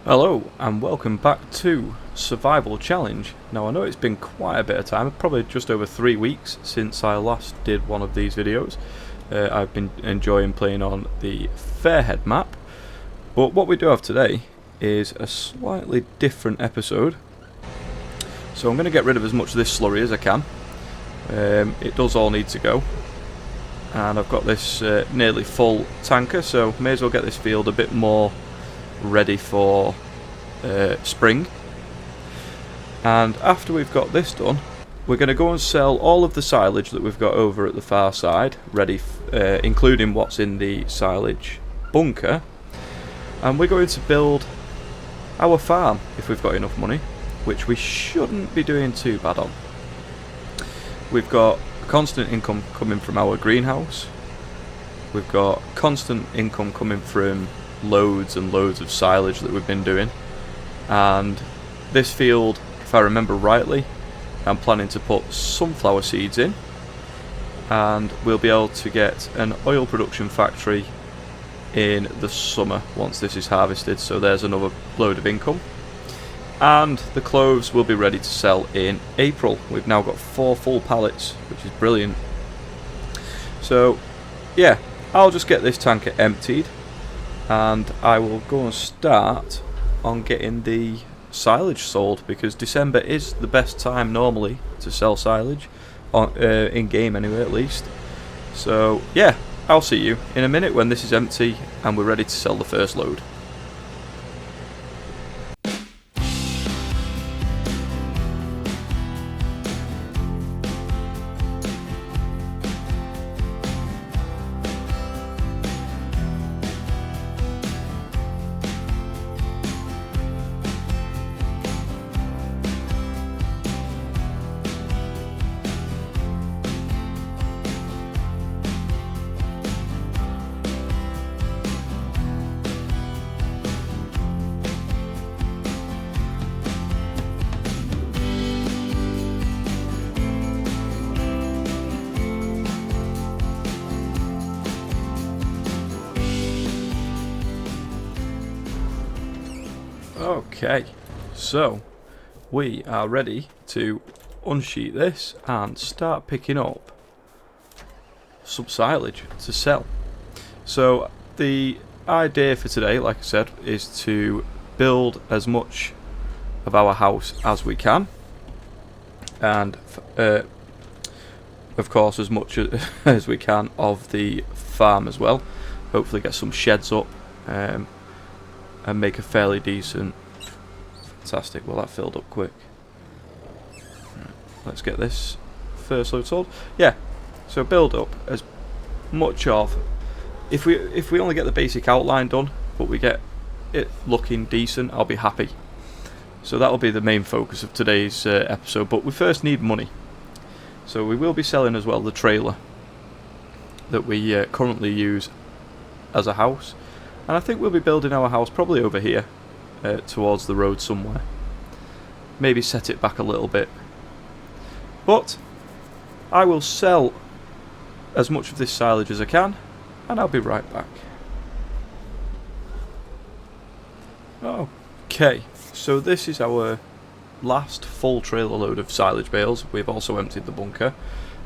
Hello and welcome back to Survival Challenge. Now I know it's been quite a bit of time, probably just over 3 weeks since I last did one of these videos. I've been enjoying playing on the Fairhead map, but what we do have today is a slightly different episode. So I'm going to get rid of as much of this slurry as I can. It does all need to go, and I've got this nearly full tanker, so may as well get this field a bit more ready for spring. And after we've got this done, we're going to go and sell all of the silage that we've got over at the far side, ready, including what's in the silage bunker, and we're going to build our farm if we've got enough money, which we shouldn't be doing too bad on. We've got constant income coming from our greenhouse, we've got constant income coming from loads and loads of silage that we've been doing, and this field, if I remember rightly, I'm planning to put sunflower seeds in, and we'll be able to get an oil production factory in the summer once this is harvested, so there's another load of income. And the cloves will be ready to sell in April. We've now got 4 full pallets, which is brilliant. So yeah, I'll just get this tanker emptied and I will go and start on getting the silage sold, because December is the best time normally to sell silage, in game anyway at least. So yeah, I'll see you in a minute when this is empty and we're ready to sell the first load. Okay, so we are ready to unsheet this and start picking up some silage to sell. So the idea for today, like I said, is to build as much of our house as we can, and of course as much as we can of the farm as well. Hopefully get some sheds up and make a fairly decent. Fantastic, well that filled up quick. Right, let's get this first load sold. Yeah, so build up as much of, if we only get the basic outline done, but we get it looking decent, I'll be happy. So that'll be the main focus of today's episode, but we first need money. So we will be selling as well the trailer that we currently use as a house, and I think we'll be building our house probably over here. Towards the road somewhere. Maybe set it back a little bit. But I will sell as much of this silage as I can, and I'll be right back. Okay, so this is our last full trailer load of silage bales. We've also emptied the bunker.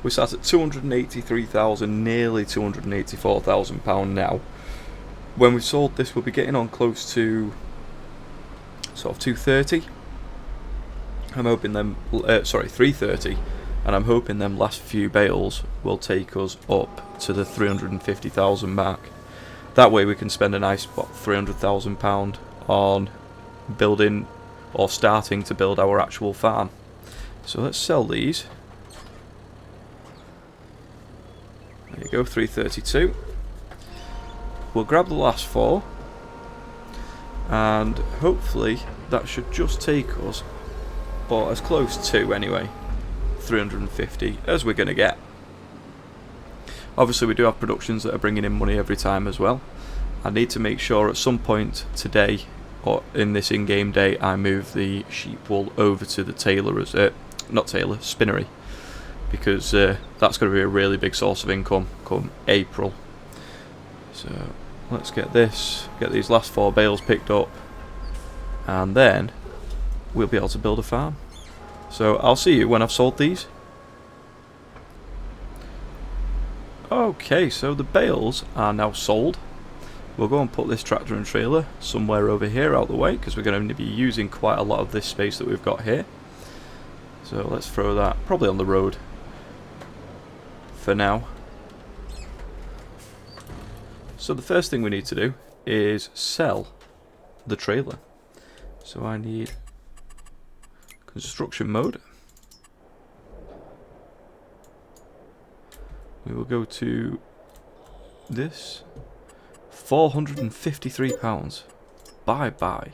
We sat at 283,000, nearly 284,000 pound now. When we've sold this, we'll be getting on close to sort of 230. I'm hoping them 330, and I'm hoping them last few bales will take us up to the 350,000 mark. That way we can spend a nice £300,000 on building or starting to build our actual farm. So let's sell these. There you go, 332. We'll grab the last 4, and hopefully that should just take us, or as close to anyway, 350 as we're going to get. Obviously we do have productions that are bringing in money every time as well. I need to make sure at some point today, or in this in-game day, I move the sheep wool over to the spinnery, because that's going to be a really big source of income come April. So let's get these last 4 bales picked up, and then we'll be able to build a farm. So I'll see you when I've sold these. Okay, so the bales are now sold. We'll go and put this tractor and trailer somewhere over here out the way, because we're going to be using quite a lot of this space that we've got here. So let's throw that probably on the road for now. So the first thing we need to do is sell the trailer. So I need construction mode. We will go to this. £453. Bye bye.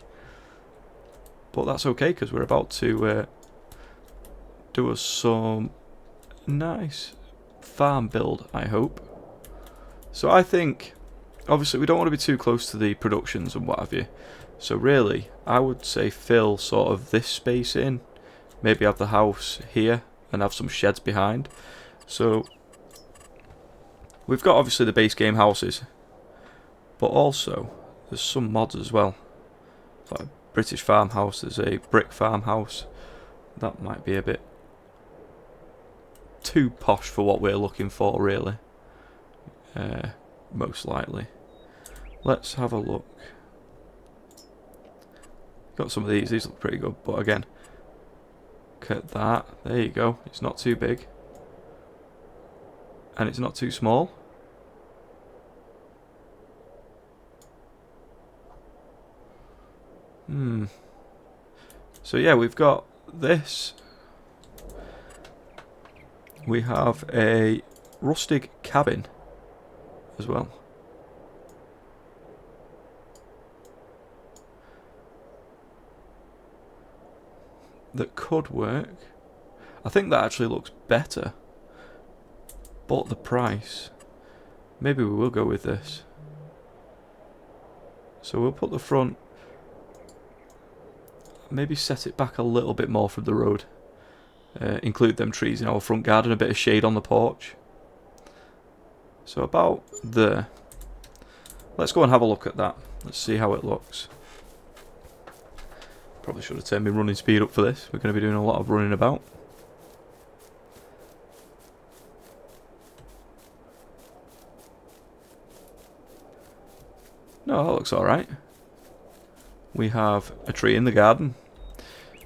But that's okay, because we're about to do us some nice farm build, I hope. So I think, obviously we don't want to be too close to the productions and what have you. So really, I would say fill sort of this space in. Maybe have the house here and have some sheds behind. So we've got obviously the base game houses, but also there's some mods as well. It's like a British farmhouse, there's a brick farmhouse. That might be a bit too posh for what we're looking for, really. Most likely. Let's have a look. Got some of these look pretty good, but again, look at that. There you go. It's not too big. And it's not too small. So yeah, we've got this. We have a rustic cabin as well. That could work. I think that actually looks better. But the price, maybe we will go with this. So we'll put the front, maybe set it back a little bit more from the road. Include them trees in our front garden, a bit of shade on the porch. So about there. Let's go and have a look at that. Let's see how it looks. Probably should have turned my running speed up for this. We're going to be doing a lot of running about. No, that looks alright. We have a tree in the garden.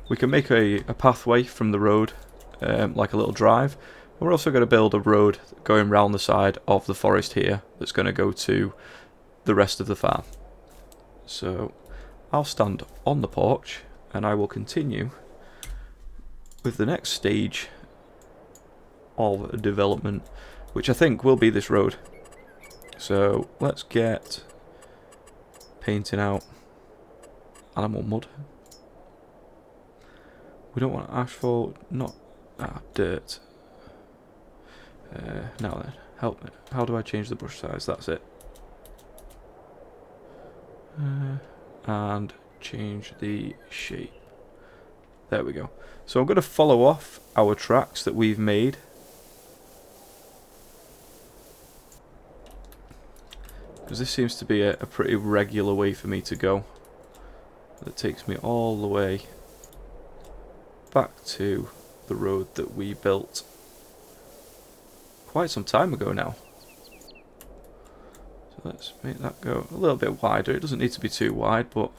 We can make a pathway from the road, like a little drive. We're also going to build a road going round the side of the forest here that's going to go to the rest of the farm. So I'll stand on the porch and I will continue with the next stage of development, which I think will be this road. So let's get painting out animal mud. We don't want asphalt, not dirt. Now then, help me. How do I change the brush size? That's it. And change the shape. There we go. So I'm going to follow off our tracks that we've made. Because this seems to be a pretty regular way for me to go. That takes me all the way back to the road that we built quite some time ago now. So let's make that go a little bit wider. It doesn't need to be too wide, but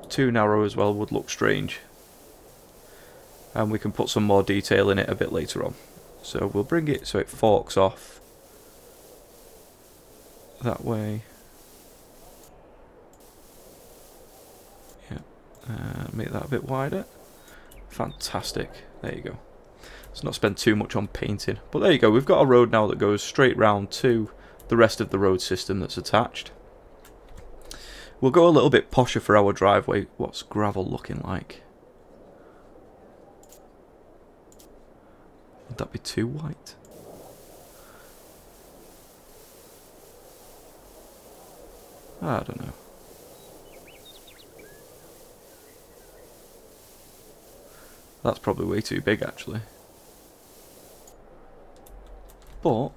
too narrow as well would look strange. And we can put some more detail in it a bit later on. So we'll bring it so it forks off that way. Yeah, make that a bit wider. Fantastic. There you go. Let's not spend too much on painting. But there you go. We've got a road now that goes straight round to the rest of the road system that's attached. We'll go a little bit posher for our driveway. What's gravel looking like? Would that be too white? I don't know. That's probably way too big, actually. But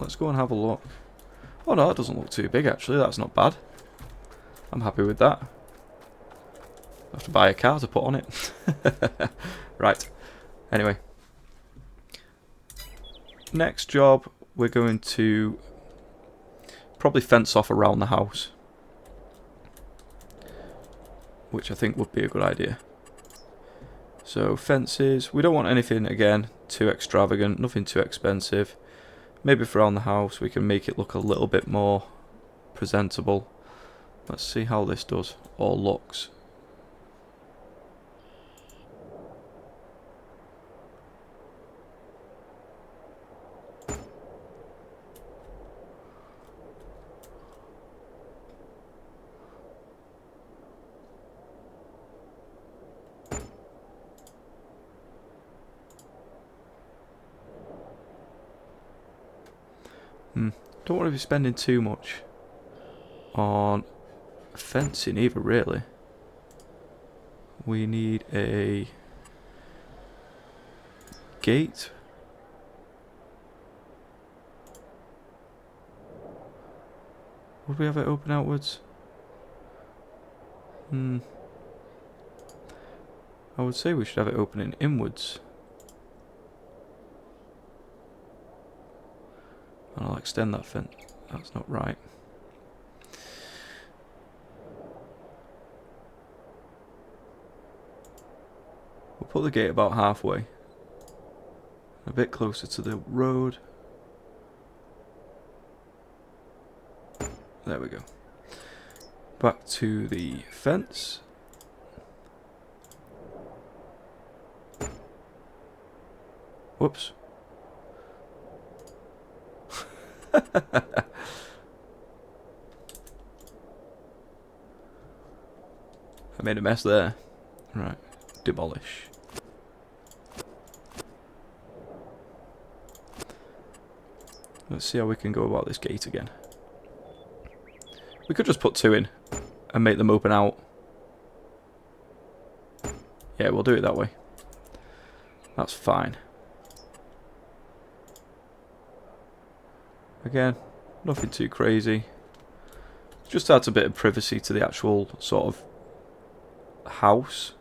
let's go and have a look. Oh no, that doesn't look too big, actually. That's not bad. I'm happy with that. I have to buy a car to put on it. Right. Anyway. Next job, we're going to probably fence off around the house, which I think would be a good idea. So fences, we don't want anything, again, too extravagant, nothing too expensive. Maybe for around the house we can make it look a little bit more presentable. Let's see how this does or looks. Don't want to be spending too much on fencing either, really. We need a gate. Would we have it open outwards? I would say we should have it opening inwards. And I'll extend that fence. That's not right. We'll put the gate about halfway. A bit closer to the road. There we go. Back to the fence. Whoops. I made a mess there. Right, demolish. Let's see how we can go about this gate again. We could just put 2 in and make them open out. Yeah, we'll do it that way. That's fine. Again, nothing too crazy. Just adds a bit of privacy to the actual sort of house.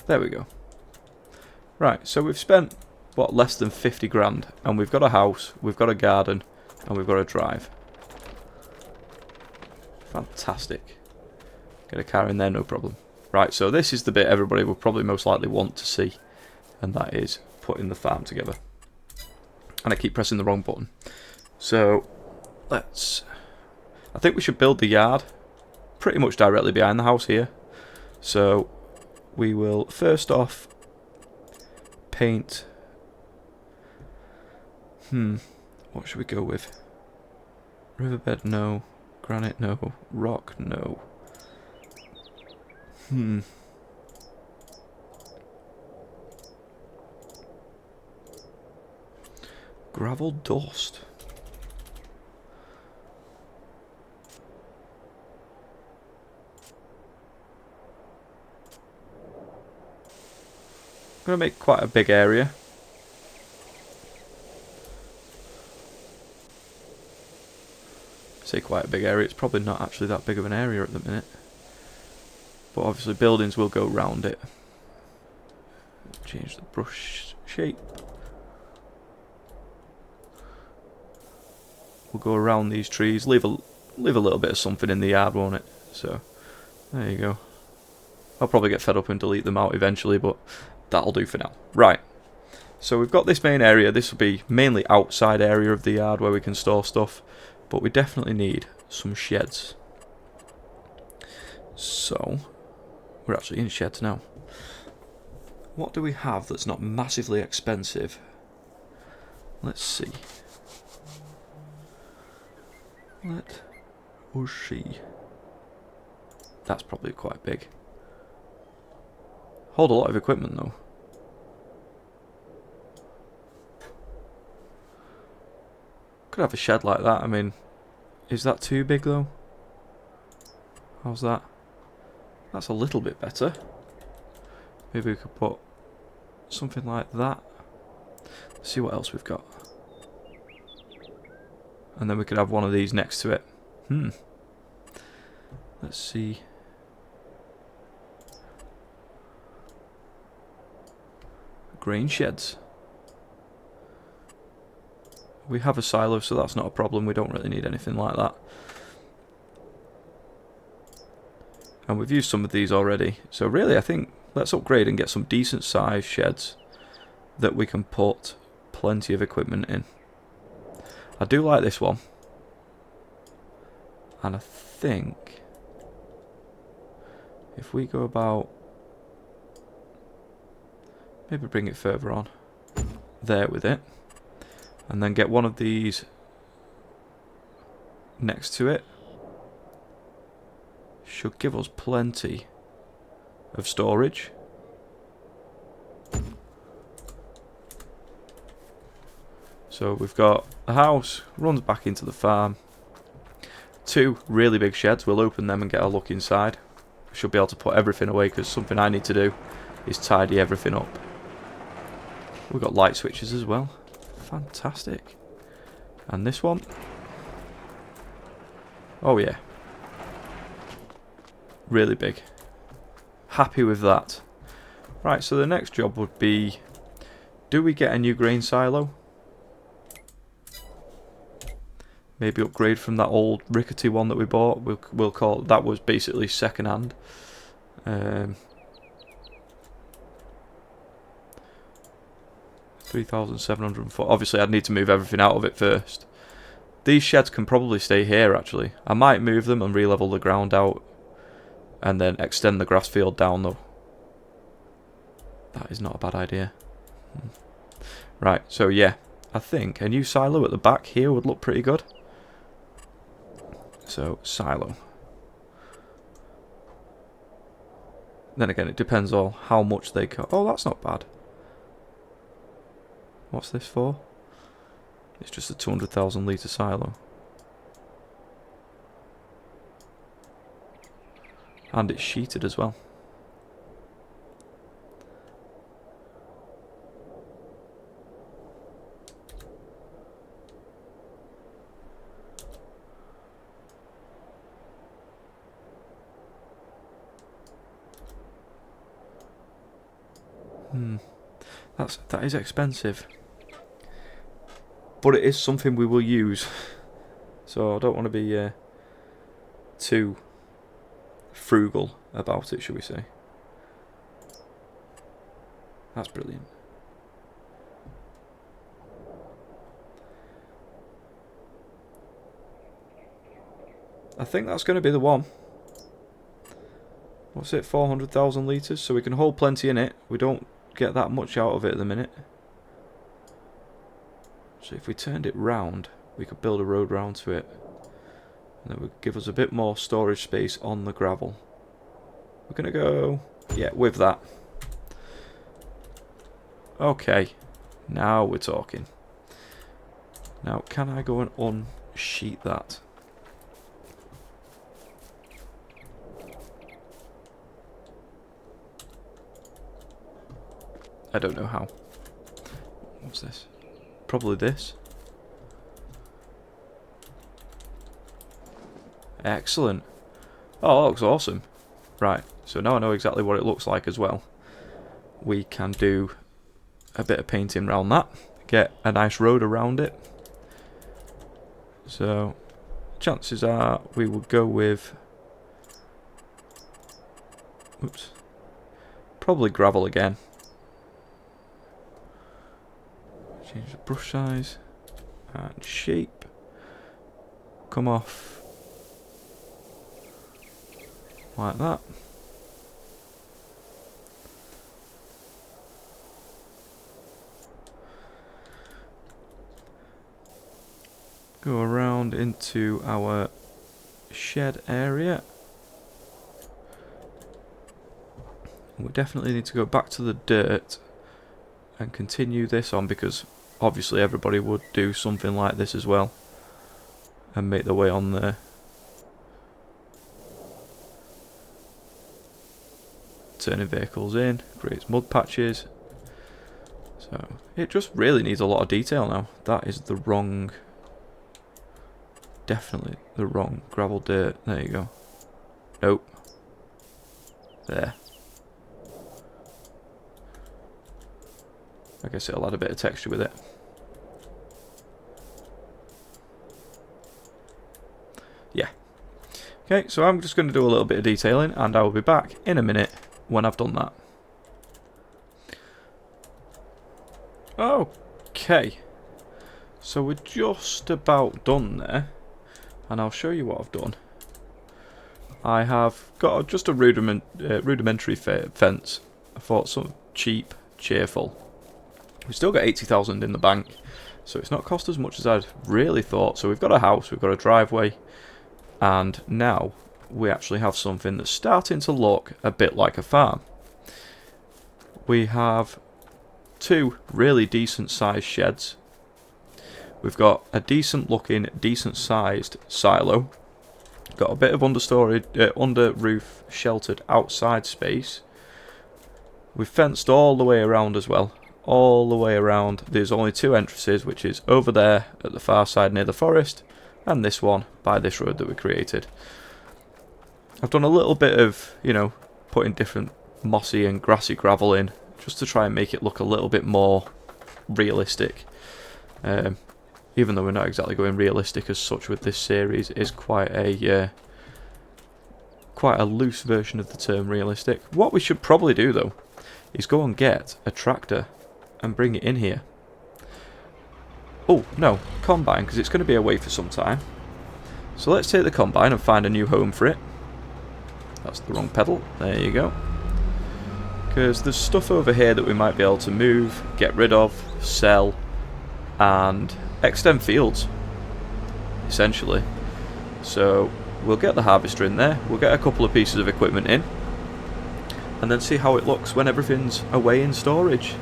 There we go. Right, so we've spent, what, less than 50 grand, and we've got a house, we've got a garden, and we've got a drive. Fantastic. Get a car in there, no problem. Right, so this is the bit everybody will probably most likely want to see, and that is putting the farm together. And I keep pressing the wrong button. So, I think we should build the yard pretty much directly behind the house here. So, we will first off paint. What should we go with? Riverbed, no. Granite, no. Rock, no. Gravel dust. I'm going to make quite a big area. Say quite a big area, it's probably not actually that big of an area at the minute. But obviously buildings will go round it. Change the brush shape. We'll go around these trees, leave a little bit of something in the yard, won't it? So, there you go. I'll probably get fed up and delete them out eventually, but that'll do for now. Right, so we've got this main area. This will be mainly outside area of the yard where we can store stuff, but we definitely need some sheds. So, we're actually in sheds now. What do we have that's not massively expensive? Let's see. Let us see. That's probably quite big. Hold a lot of equipment though. Could have a shed like that. I mean, is that too big though? How's that? That's a little bit better. Maybe we could put something like that. Let's see what else we've got. and then we could have one of these next to it. Let's see. Grain sheds. We have a silo, so that's not a problem. We don't really need anything like that. And we've used some of these already. So really, I think let's upgrade and get some decent sized sheds that we can put plenty of equipment in. I do like this one. And I think if we go about, maybe bring it further on there with it, and then get one of these next to it, should give us plenty of storage. So we've got a house, runs back into the farm, 2 really big sheds. We'll open them and get a look inside. We should be able to put everything away, because something I need to do is tidy everything up. We've got light switches as well. Fantastic. And this one, oh yeah, really big. Happy with that. Right, so the next job would be, do we get a new grain silo? Maybe upgrade from that old rickety one that we bought. We'll call it, that was basically second hand. 3,704. Obviously I'd need to move everything out of it first. These sheds can probably stay here actually. I might move them and re-level the ground out and then extend the grass field down though. That is not a bad idea. Right, so yeah, I think a new silo at the back here would look pretty good. So, silo. Then again, it depends on how much they cut. Oh, that's not bad. What's this for? It's just a 200,000 litre silo. And it's sheeted as well. That is expensive, but it is something we will use. So I don't want to be too frugal about it, shall we say? That's brilliant. I think that's going to be the one. What's it? 400,000 litres, so we can hold plenty in it. We don't get that much out of it at the minute. So if we turned it round, we could build a road round to it, and that would give us a bit more storage space on the gravel. We're gonna go, yeah, with that. Okay, now we're talking. Now can I go and unsheet that? I don't know how. What's this? Probably this. Excellent. Oh, that looks awesome. Right, so now I know exactly what it looks like as well. We can do a bit of painting around that. Get a nice road around it. So, chances are we will go with... Oops. Probably gravel again. Change the brush size and shape. Come off like that. Go around into our shed area. We definitely need to go back to the dirt and continue this on, because obviously everybody would do something like this as well and make their way on there. Turning vehicles in, creates mud patches. So it just really needs a lot of detail now. That is the wrong definitely the wrong gravel dirt. There you go. Nope. There. I guess it'll add a bit of texture with it. Yeah. Okay, so I'm just going to do a little bit of detailing, and I will be back in a minute when I've done that. Okay. So we're just about done there, and I'll show you what I've done. I have got just a rudimentary fence. I thought something cheap, cheerful. We've still got 80,000 in the bank, so it's not cost as much as I'd really thought. So we've got a house, we've got a driveway, and now we actually have something that's starting to look a bit like a farm. We have 2 really decent sized sheds. We've got a decent looking, decent sized silo. Got a bit of under roof sheltered outside space. We've fenced all the way around as well. All the way around. There's only 2 entrances, which is over there at the far side near the forest, and this one by this road that we created. I've done a little bit of, you know, putting different mossy and grassy gravel in, just to try and make it look a little bit more realistic. Even though we're not exactly going realistic as such with this series, it is quite a loose version of the term realistic. What we should probably do though is go and get a tractor and bring it in here. Oh no, combine, because it's going to be away for some time. So let's take the combine and find a new home for it. That's the wrong pedal. There you go. Because there's stuff over here that we might be able to move, get rid of, sell, and extend fields, essentially. So we'll get the harvester in there, we'll get a couple of pieces of equipment in, and then see how it looks when everything's away in storage.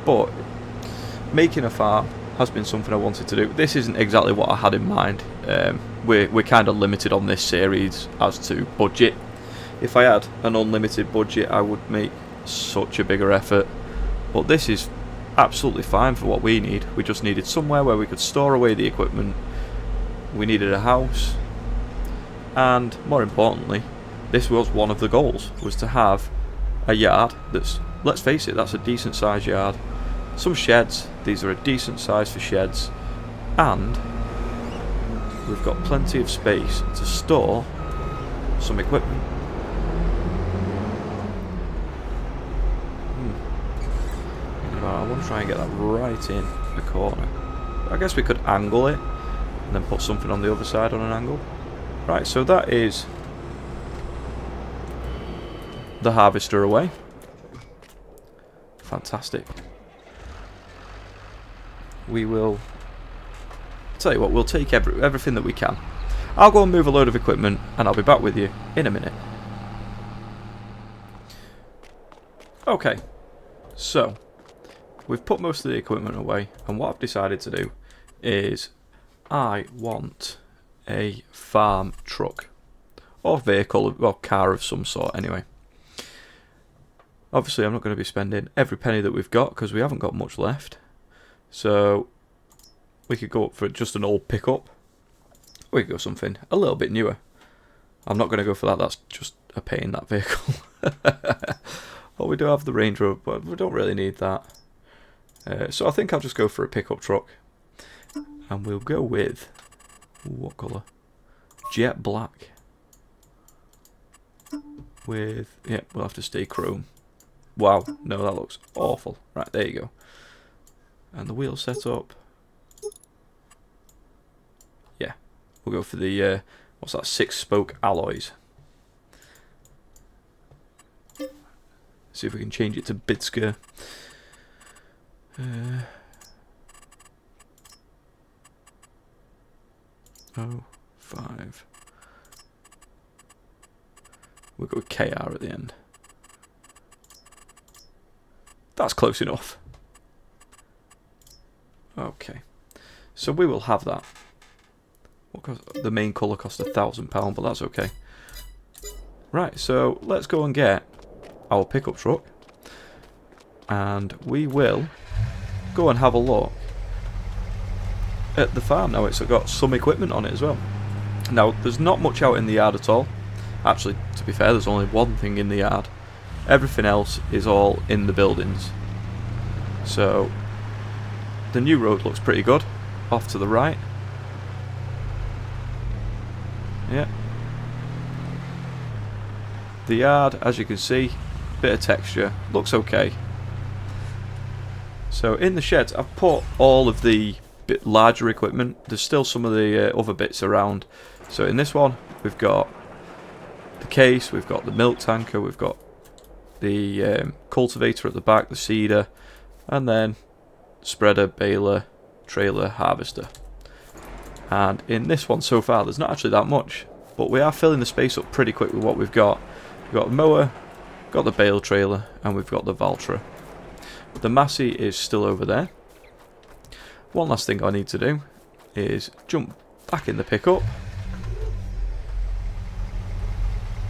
But making a farm has been something I wanted to do. This isn't exactly what I had in mind. We're kind of limited on this series as to budget. If I had an unlimited budget, I would make such a bigger effort. But this is absolutely fine for what we need. We just needed somewhere where we could store away the equipment. We needed a house. And more importantly, this was one of the goals, was to have a yard that's, let's face it, that's a decent sized yard. Some sheds, these are a decent size for sheds. And we've got plenty of space to store some equipment. I want to try and get that right in the corner. I guess we could angle it and then put something on the other side on an angle. Right, so that is the harvester away. Fantastic. We will, tell you what, we'll take everything that we can. I'll go and move a load of equipment and I'll be back with you in a minute. Okay, so we've put most of the equipment away, and what I've decided to do is I want a farm truck or vehicle or car of some sort anyway. Obviously I'm not going to be spending every penny that we've got because we haven't got much left, so we could go up for just an old pickup. We could go something a little bit newer. I'm not going to go for that, that's just a pain, that vehicle. Well, we do have the Range Rover, but we don't really need that. So I think I'll just go for a pickup truck, and we'll go with, what colour? Jet black. With, yeah, we'll have to stay chrome. Wow, no, that looks awful. Right, there you go. And the wheel setup. Yeah, we'll go for the, what's that, 6-spoke alloys. See if we can change it to Bidsker. 05. We'll go with KR at the end. That's close enough. Okay, so we will have that. The main colour cost £1,000, but that's okay. Right, so let's go and get our pickup truck. and we will go and have a look at the farm now. It's got some equipment on it as well. Now, there's not much out in the yard at all. Actually, to be fair, there's only one thing in the yard. Everything else is all in the buildings. So, the new road looks pretty good, off to the right. Yeah. The yard, as you can see, bit of texture, looks okay. So in the sheds, I've put all of the bit larger equipment. There's still some of the other bits around. So in this one, we've got the case, we've got the milk tanker, we've got the cultivator at the back, the seeder, and then spreader, baler, trailer, harvester. And in this one so far, there's not actually that much, but we are filling the space up pretty quick with what we've got. We've got the mower, got the bale trailer, and we've got the Valtra. The Massey is still over there. One last thing I need to do is jump back in the pickup,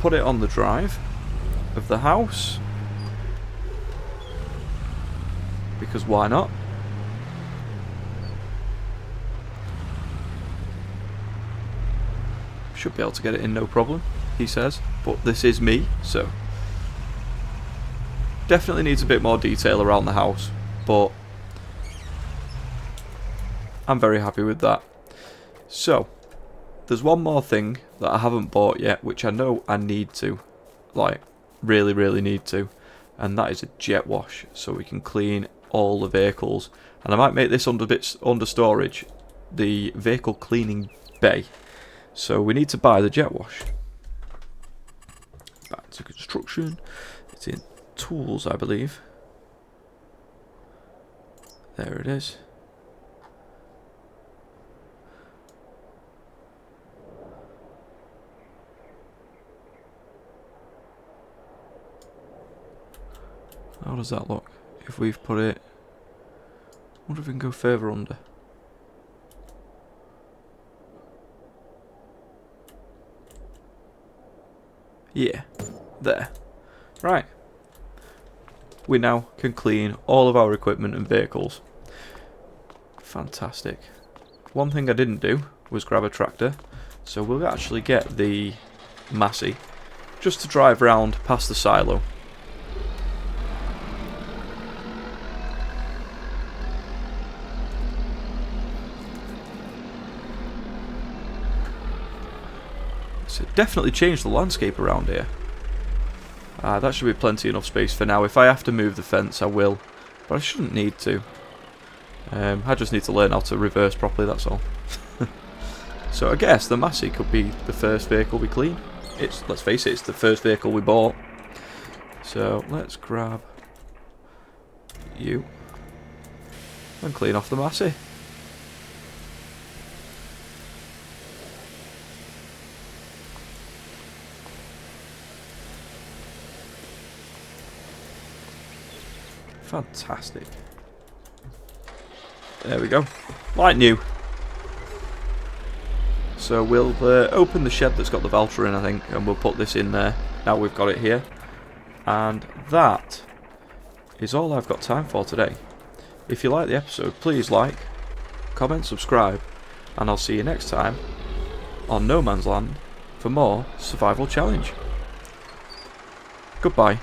put it on the drive of the house, because why not? Should be able to get it in no problem, he says, but this is me, so definitely needs a bit more detail around the house, but I'm very happy with that. So there's one more thing that I haven't bought yet, which I know I need to, like really need to, and that is a jet wash, so we can clean all the vehicles. And I might make this under storage, the vehicle cleaning bay. So we need to buy the jet wash. Back to construction. It's in tools, I believe. There it is. How does that look? If we've put it... I wonder if we can go further under. Yeah, there. Right. We now can clean all of our equipment and vehicles. Fantastic. One thing I didn't do was grab a tractor, so we'll actually get the Massey just to drive round past the silo. So it definitely changed the landscape around here. That should be plenty enough space for now. If I have to move the fence, I will, but I shouldn't need to. I just need to learn how to reverse properly, that's all. So I guess the Massey could be the first vehicle we clean. Let's face it, it's the first vehicle we bought. So let's grab you and clean off the Massey. Fantastic. There we go. Like new. So we'll open the shed that's got the Valtra in, I think, and we'll put this in there. Now we've got it here. And that is all I've got time for today. If you like the episode, please like, comment, subscribe, and I'll see you next time on No Man's Land for more Survival Challenge. Goodbye.